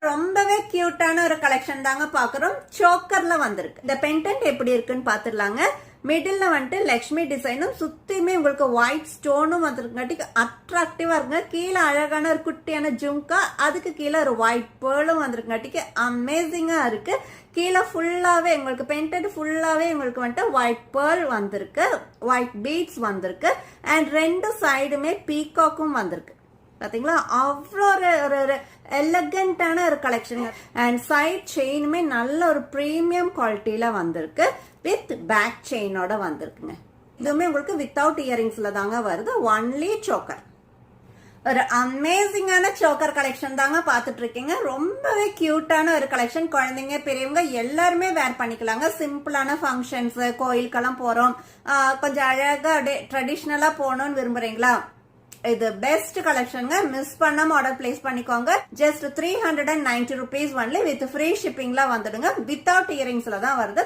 ரொம்பவே கியூட்டான ஒரு கலெக்ஷன் தாங்க பாக்குறோம். சோக்கர்ல வந்திருக்கு. இந்த பெண்டன்ட் எப்படி இருக்குன்னு பாத்துடலாங்க. மிடில்ல வந்துட்டு லக்ஷ்மி டிசைனும் சுத்தியுமே உங்களுக்கு ஒயிட் ஸ்டோனும் வந்திருக்காட்டிக்கு அட்ராக்டிவா இருக்குங்க. கீழே அழகான ஒரு குட்டியான ஜும்கா, அதுக்கு கீழே ஒரு ஒயிட் பேர்லும் வந்திருக்காட்டிக்கு அமேசிங்கா இருக்கு. கீழே ஃபுல்லாவே உங்களுக்கு பெண்டன்ட் ஃபுல்லாவே உங்களுக்கு வந்துட்டு ஒயிட் பேர்ல் வந்திருக்கு, ஒயிட் பீட்ஸ் வந்திருக்கு, அண்ட் ரெண்டு சைடுமே பீகாக்கும் வந்திருக்கு. பாத்தீங்களா, அவ்வளோ ஒரு எலகண்டான ஒரு கலெக்ஷன். அண்ட் சைட் செயினுமே நல்ல ஒரு பிரீமியம் குவாலிட்டியில வந்திருக்கு, வித் பேக் செயினோட வந்திருக்குங்க. இதுவுமே உங்களுக்கு வித்தவுட் இயரிங்ஸ்ல தாங்க வருது, ஒன்லி சோக்கர். ஒரு அமேசிங்கான சோக்கர் கலெக்ஷன் தாங்க பாத்துட்டு இருக்கீங்க. ரொம்பவே கியூட்டான ஒரு கலெக்ஷன். குழந்தைங்க பெரியவங்க எல்லாருமே வேர் பண்ணிக்கலாங்க. சிம்பிளான ஃபங்க்ஷன்ஸ், கோயிலுக்கெல்லாம் போறோம், கொஞ்சம் அழகா ட்ரெடிஷ்னலா போகணும்னு விரும்புறீங்களா, இது பெஸ்ட் கலெக்ஷனுங்க. மிஸ் பண்ணாம ஆர்டர் பிளேஸ் பண்ணிக்கோங்க. Just 390 rupees only, with free ஷிப்பிங்ல வந்துடுங்க. வித்தவுட் இயரிங்ஸ்ல தான் வருது.